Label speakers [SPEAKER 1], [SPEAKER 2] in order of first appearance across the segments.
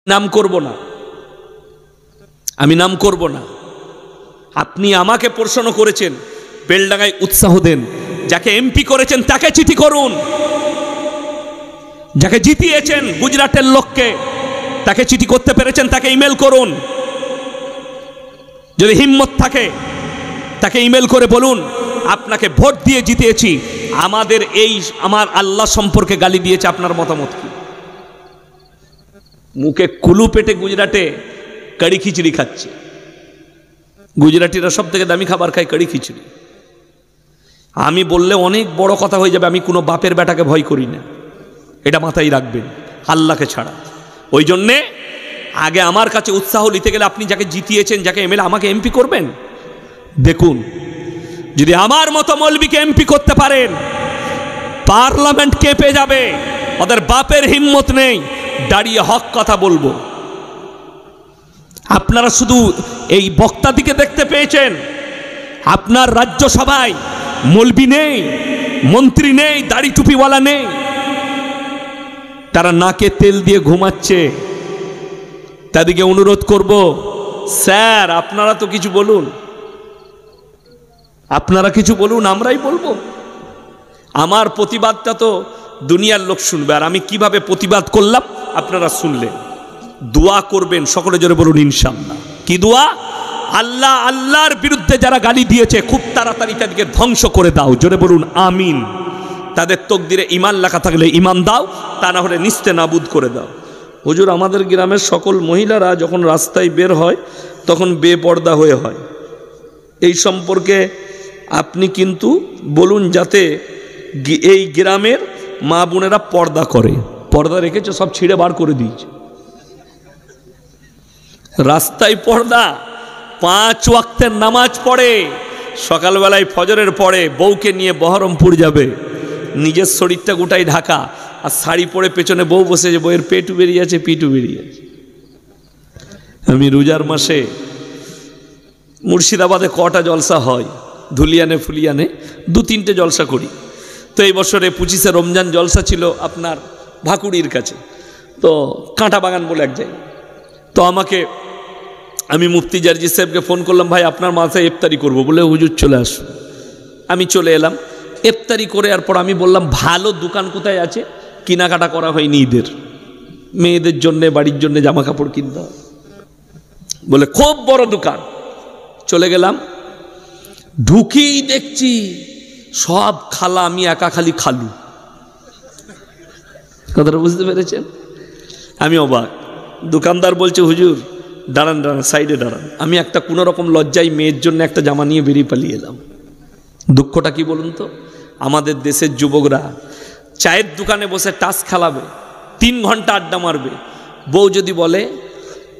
[SPEAKER 1] নাম করব না, আমি নাম করব না। আপনি আমাকে প্রশ্ন করেছেন, বেলডাঙ্গায় উৎসাহ দেন। যাকে এমপি করেছেন তাকে চিঠি করুন, যাকে জিতিয়েছেন গুজরাটের লোককে তাকে চিঠি করতে পেরেছেন তাকে ইমেল করুন। যদি হিম্মত থাকে তাকে ইমেল করে বলুন আপনাকে ভোট দিয়ে জিতিয়েছি, আমার আল্লাহ সম্পর্কে গালি দিয়েছে, আপনার মতামত কি? মুখে কুলু পেটে গুজরাটে কড়ি খিচড়ি খাচ্ছে। গুজরাটিরা সব থেকে দামি খাবার খায় কড়ি খিচড়ি। আমি বললে অনেক বড় কথা হয়ে যাবে, আমি কোনো বাপের বেটাকে ভয় করি না, এটা মাথায় রাখবেন, আল্লাহকে ছাড়া। ওই জন্যে আগে আমার কাছে উৎসাহ নিতে গেলে আপনি যাকে জিতিয়েছেন, যাকে এমএলএ, আমাকে এমপি করবেন। দেখুন যদি আমার মতো মৌলবীকে এমপি করতে পারেন, পার্লামেন্ট কেঁপে যাবে। ওদের বাপের হিম্মত নেই দাঁড়িয়ে হক কথা বলবো। আপনারা শুধু এই বক্তাদিকে দেখতে পেয়েছেন, আপনার রাজ্যসভায় মৌলবী নেই, মন্ত্রী নেই, দাড়ি টুপিওয়ালা নেই, তারা নাকে তেল দিয়ে ঘুমাচ্ছে। তাদেরকে অনুরোধ করব, স্যার আপনারা তো কিছু বলুন, আপনারা কিছু বলুন, আমরাই বলবো। আমার প্রতিবাদটা তো দুনিয়ার লোক শুনবে, আর আমি কিভাবে প্রতিবাদ করলাম আপনারা শুনলেন। দোয়া করবেন, সকলে জোরে বলুন ইনশাআল্লাহ। কি দোয়া? আল্লাহ, আল্লাহর বিরুদ্ধে যারা গালি দিয়েছে খুব তাড়াতাড়ি তাদেরকে ধ্বংস করে দাও, জোরে বলুন আমিন। তাদের তকদিরে ঈমান লেখা থাকলে ঈমান দাও, তা না হলে নিস্তে নাবুদ করে দাও। হুজুর আমাদের গ্রামের সকল মহিলারা যখন রাস্তায় বের হয় তখন বেপর্দা হয়ে হয়, এই সম্পর্কে আপনি কিন্তু বলুন যাতে এই গ্রামের মা বোনেরা পর্দা করে। পর্দা রেখেছে, সব ছিঁড়ে বার করে দিয়েছে। রাস্তায় পর্দা, 5 ওয়াক্তের নামাজ পড়ে, সকালবেলায় ফজরের পরে বউকে নিয়ে বহরমপুর যাবে, নিজের শরীরটা গোটাই ঢাকা, আর শাড়ি পরে পেছনে বউ বসেছে, বউয়ের পেটু বেরিয়ে আছে, পিটু বেরিয়ে আছে। আমি রোজার মাসে মুর্শিদাবাদে কটা জলসা হয়, ধুলিয়ানে ফুলিয়ানে 2-3টে জলসা করি। তো এই বছরে 25শে রমজান জলসা ছিল আপনার ভাকুড়ির কাছে, তো কাঁটা বাগান বলে এক জায়গায়। তো আমি মুফতি জারজি সাহেবকে ফোন করলাম, ভাই আপনার মাথায় ইফতারি করব, বলে হুজুর চলে আসুন। আমি চলে এলাম, ইফতারি করে আর পর আমি বললাম ভালো দোকান কোথায় আছে, কেনাকাটা করা হয়নি ঈদের, মেয়েদের জন্যে বাড়ির জন্যে জামা কাপড় কিনতে হবে, বলে খুব বড় দোকান। চলে গেলাম, ঢুকেই দেখছি সব খালা, আমি একা খালি খালু। কথাটা বুঝতে পেরেছেন? আমি অবাক। দোকানদার বলছে হুজুর দাঁড়ান দাঁড়ান, সাইডে দাঁড়ান। আমি একটা কোনো রকম লজ্জায় মেয়ের জন্য একটা জামা নিয়ে বেরিয়ে পালিয়ে এলাম। দুঃখটা কি বলুন তো, আমাদের দেশের যুবকরা চায়ের দোকানে বসে টাস খেলাবে, 3 ঘন্টা আড্ডা মারবে, বউ যদি বলে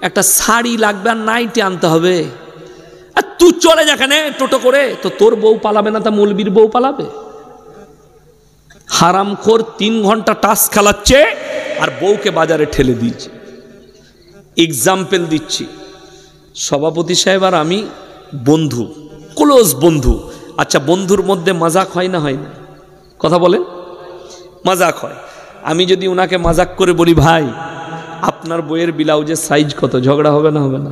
[SPEAKER 1] একটা শাড়ি লাগবে আর নাইটি আনতে হবে, আর তুই চলে যাখানে টোটো করে, তো তোর বউ পালাবে না, তা মৌলবীর বউ পালাবে? হারামখোর 3 ঘন্টা টাস খেলাচ্ছে আর বউকে বাজারে ঠেলে দিয়েছে। এক্সাম্পল দিচ্ছি, সভাপতি সাহেব আর আমি বন্ধু, ক্লোজ বন্ধু। আচ্ছা বন্ধুর মধ্যে মাজাক হয় না হয় না? কথা বলেন, মাজাক হয়। আমি যদি ওনাকে মাজাক করে বলি ভাই আপনার বইয়ের ব্লাউজের সাইজ কত, ঝগড়া হবে না হবে না?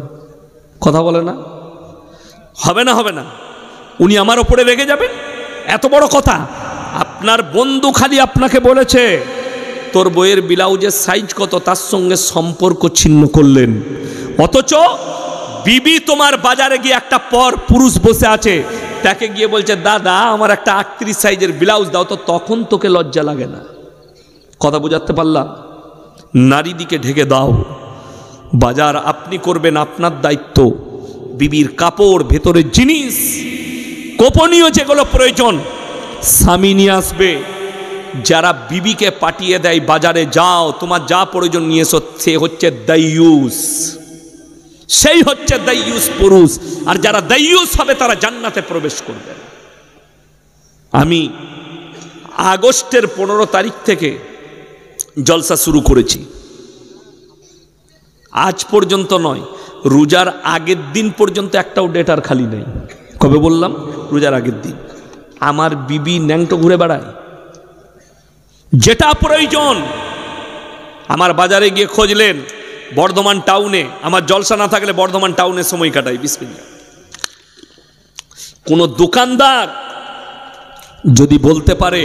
[SPEAKER 1] কথা বলে না? হবে না হবে না? উনি আমার ওপরে রেগে যাবেন? এত বড় কথা। আপনার বন্ধু খালি আপনাকে বলেছে তোর বইয়ের ব্লাউজের সাইজ কত, তার সঙ্গে সম্পর্ক ছিন্ন করলেন। অথচ বিবি তোমার বাজারে গিয়ে একটা পর পুরুষ বসে আছে, তাকে গিয়ে বলছে দাদা আমার একটা 38 সাইজের ব্লাউজ দাও, তো তখন তোকে লজ্জা লাগে না? কথা বোঝাতে পারলাম? নারী দিকে ঢেকে দাও। বাজার আপনি করবেন, আপনার দায়িত্ব। বিবির কাপড়, ভেতরের জিনিস, গোপনীয় যেগুলো প্রয়োজন স্বামী নিয়ে আসবে। যারা বিবিকে পাঠিয়ে দেয় বাজারে যাও তোমার যা প্রয়োজন নিয়ে এসো, সে হচ্ছে দাইয়ুস, সেই হচ্ছে দাইয়ুস পুরুষ। আর যারা দাইয়ুস হবে তারা জান্নাতে প্রবেশ করবে। আমি আগস্টের 15 তারিখ থেকে জলসা শুরু করেছি, আজ পর্যন্ত নয়, রোজার আগের দিন পর্যন্ত একটাও ডেট আর খালি নেই। কবে বললাম? রোজার আগের দিন। আমার বিবি ন্যাংটো ঘুরে বেড়ায়, যেটা প্রয়োজন। আমার বাজারে গিয়ে খুঁজলেন বর্ধমান টাউনে, আমার জলসা না থাকলে বর্ধমান টাউনে সময় কাটাই। বিসমিল্লাহ। কোন দোকানদার যদি বলতে পারে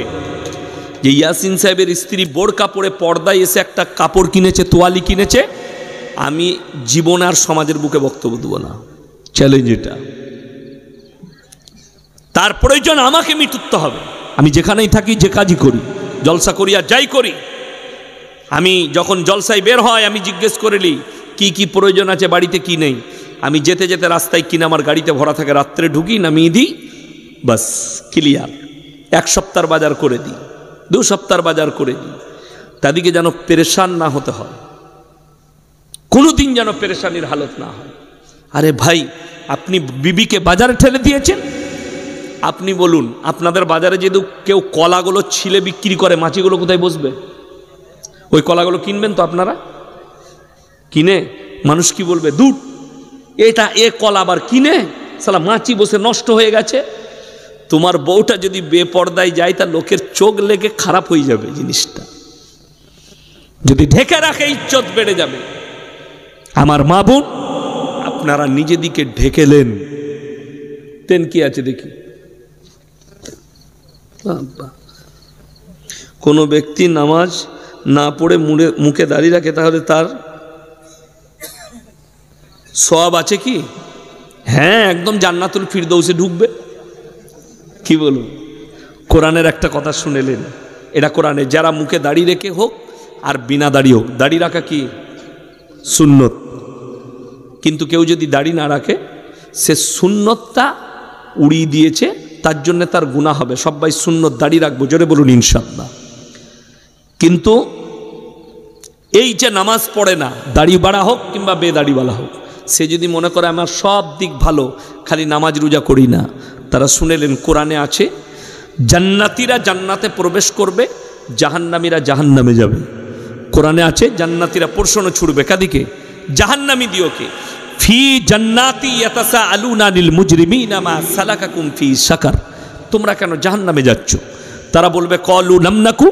[SPEAKER 1] যে ইয়াসিন সাহেবের স্ত্রী বোরকা পরে পর্দায় এসে একটা কাপড় কিনেছে, তোয়ালি কিনেছে, আমি জীবন আর সমাজের বুকে বক্তব্য দেব না। চ্যালেঞ্জ এটা। তার প্রয়োজন আমাকে মিটুতে হবে। আমি যেখানেই থাকি, যে কাজই করি, জলসা করি আর যাই করি, আমি যখন জলসায় বের হয় আমি জিজ্ঞেস করে নিই কি কি প্রয়োজন আছে, বাড়িতে কি নেই। আমি যেতে যেতে রাস্তায় কিনে আমার গাড়িতে ভরা থাকে, রাত্রে ঢুকি, নামিয়ে দিই, বাস ক্লিয়ার। 1 সপ্তাহ বাজার করে দিই, 2 সপ্তাহ বাজার করে দিই, তাদেরকে যেন পেরেশান না হতে হয়, কোনোদিন যেন পেরেশানির হালত না হয়। আরে ভাই, আপনি বিবিকে বাজারে ঠেলে দিয়েছেন, আপনি বলুন আপনাদের বাজারে যদি কেউ কলাগুলো ছিলে বিক্রি করে, মাছিগুলো কোথায় বসবে? ওই কলাগুলো কিনবেন তো আপনারা? কিনে মানুষ কি বলবে? দুধ এটা এ কলা আবার কিনে, সালা মাছি বসে নষ্ট হয়ে গেছে। তোমার বউটা যদি বেপর্দায় যায়, তা লোকের চোখ লেগে খারাপ হয়ে যাবে জিনিসটা। যদি ঢেকে রাখে ইজ্জত বেড়ে যাবে। আমার মা বোন, আপনারা নিজেদিকে ঢেকেলেন, তেন কি আছে দেখি। কোনো ব্যক্তি নামাজ না পড়ে মুখে দাঁড়িয়ে রাখে, তাহলে তার সওয়াব আছে কি? হ্যাঁ, একদম জান্নাতুল ফিরদৌসে ঢুকবে। কি বলুন? কোরআনের একটা কথা শুনেলেন, এটা কোরআনে, যারা মুখে দাঁড়িয়ে রেখে হোক আর বিনা দাঁড়িয়ে হোক, দাড়ি রাখা কি সুন্নত, কিন্তু কেউ যদি দাড়ি না রাখে, সে সুন্নতটা উড়িয়ে দিয়েছে, তার জন্য তার গুনাহ হবে। সবাই সুন্নত দাড়ি রাখবো, জোরে বলুন ইনশাআল্লাহ। কিন্তু এই যে নামাজ পড়ে না, দাড়ি বাড়া হোক কিংবা বেদাড়িওয়ালা হোক, সে যদি মনে করে আমার সব দিক ভালো, খালি নামাজ রোজা করি না, তারা শুনেলেন কোরআনে আছে জান্নাতীরা জান্নাতে প্রবেশ করবে, জাহান্নামীরা জাহান্নামে যাবে। কোরআনে আছে জান্নাতীরা প্রশ্ন ছুড়বে কাদিকে? জাহান্নামী দিওকে। ফি জান্নাতি ইয়াতাসাআলুনা লিল মুজরিমিনা মা সালাকাকুম ফি সাকার, তোমরা কেন জাহান্নামে যাচ্ছ? তারা বলবে ক্বালু লাম নাকু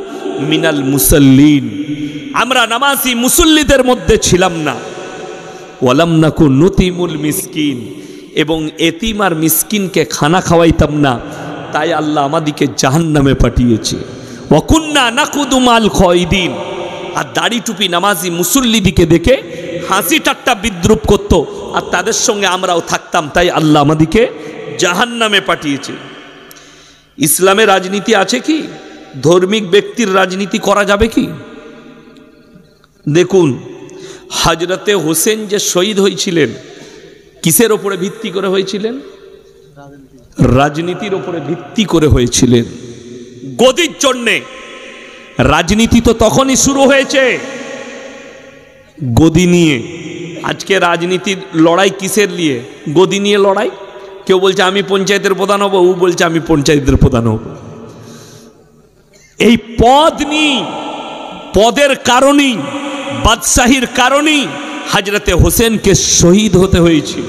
[SPEAKER 1] মিনাল মুসাল্লিন, আমরা নামাজি মুসল্লিদের মধ্যে ছিলাম না। ওয়ালাম নাকু নুতিমুল মিসকিন, এবং এতিম আর মিসকিনকে খানা খাওয়াইতাম না, তাই আল্লাহ আমাদিকে জাহান্নামে পাঠিয়েছে। ওয়া কুন্না নাকুদু মাল খায়দিন, আর দাড়ি টুপি নামাজি মুসল্লিদিকে দেখে হাসি ঠাট্টা বিদ্রুপ করত, আর তাদের সঙ্গে আমরাও থাকতাম, তাই আল্লাহ আমাদিকে জাহান্নামে পাঠিয়েছে। ইসলামে রাজনীতি আছে কি? ধর্মিক ব্যক্তির রাজনীতি করা যাবে কি? দেখুন, হযরতে হোসেন যে শহীদ হয়েছিলেন, কিসের ওপরে ভিত্তি করে হয়েছিলেন? রাজনীতির ওপরে ভিত্তি করে হয়েছিলেন, গদির জন্যে। রাজনীতি তো তখনই শুরু হয়েছে গদি নিয়ে। আজকে রাজনীতির লড়াই কিসের নিয়ে? গদি নিয়ে লড়াই। কেউ বলছে আমি পঞ্চায়েতের প্রধান হব, ও বলছে আমি পঞ্চায়েতের প্রধান হব। এই পদ নিয়ে, পদের কারণেই, বাদশাহীর কারণেই হযরতে হোসেনকে শহীদ হতে হয়েছিল।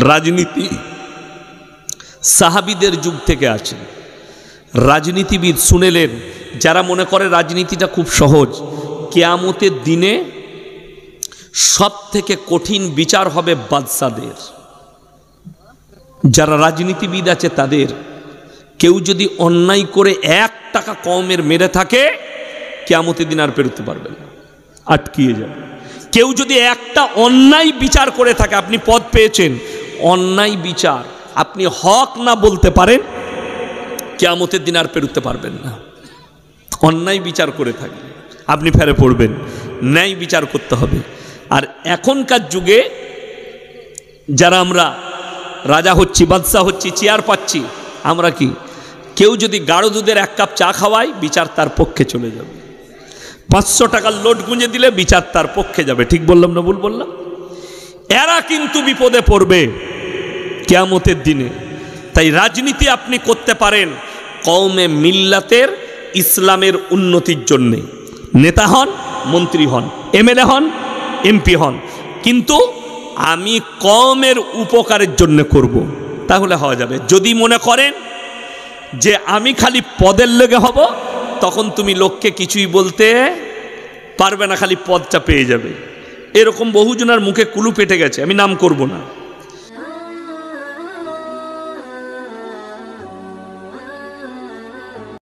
[SPEAKER 1] রাজনীতি সাহাবীদের যুগ থেকে আছে। রাজনীতিবিদ শুনেলেন, যারা মনে করে রাজনীতিটা খুব সহজ, কিয়ামতের দিনে সব থেকে কঠিন বিচার হবে বাদশাদের। যারা রাজনীতিবিদ আছে তাদের, কেউ যদি অন্যায় করে 1 টাকা কমের মেরে থাকে, কিয়ামতের দিন আর পেরোতে পারবে না, আটকিয়ে যাবে। কেউ যদি একটা অন্যায় বিচার করে থাকে, আপনি পদ পেয়েছেন, অন্যায় বিচার আপনি হক না বলতে পারেন, কিয়ামতের দিন আর পেরোতে পারবেন না। অন্যায় বিচার করে থাকলে আপনি ফেরে পড়বেন, ন্যায় বিচার করতে হবে। আর এখনকার যুগে যারা আমরা রাজা হচ্ছি, বাদশাহ হচ্ছি, চেয়ার পাচ্ছি, আমরা কি, কেউ যদি গাঢ় দুধের 1 কাপ চা খাওয়ায়, বিচার তার পক্ষে চলে যাবে। 500 টাকার লোট গুঁজে দিলে বিচার তার পক্ষে যাবে। ঠিক বললাম না ভুল বললাম? এরা কিন্তু বিপদে পড়বে কিয়ামতের দিনে। তাই রাজনীতি আপনি করতে পারেন কওমে মিল্লাতের, ইসলামের উন্নতির জন্যে। নেতা হন, মন্ত্রী হন, এমএলএ হন, এমপি হন, কিন্তু আমি কওমের উপকারের জন্য করব, তাহলে হওয়া যাবে। যদি মনে করেন যে আমি খালি পদের লেগে হব, তখন তুমি লোককে কিছুই বলতে পারবে না, খালি পদটা পেয়ে যাবে। এরকম বহুজনের মুখে কুলু পেটে গেছে, আমি নাম করব না।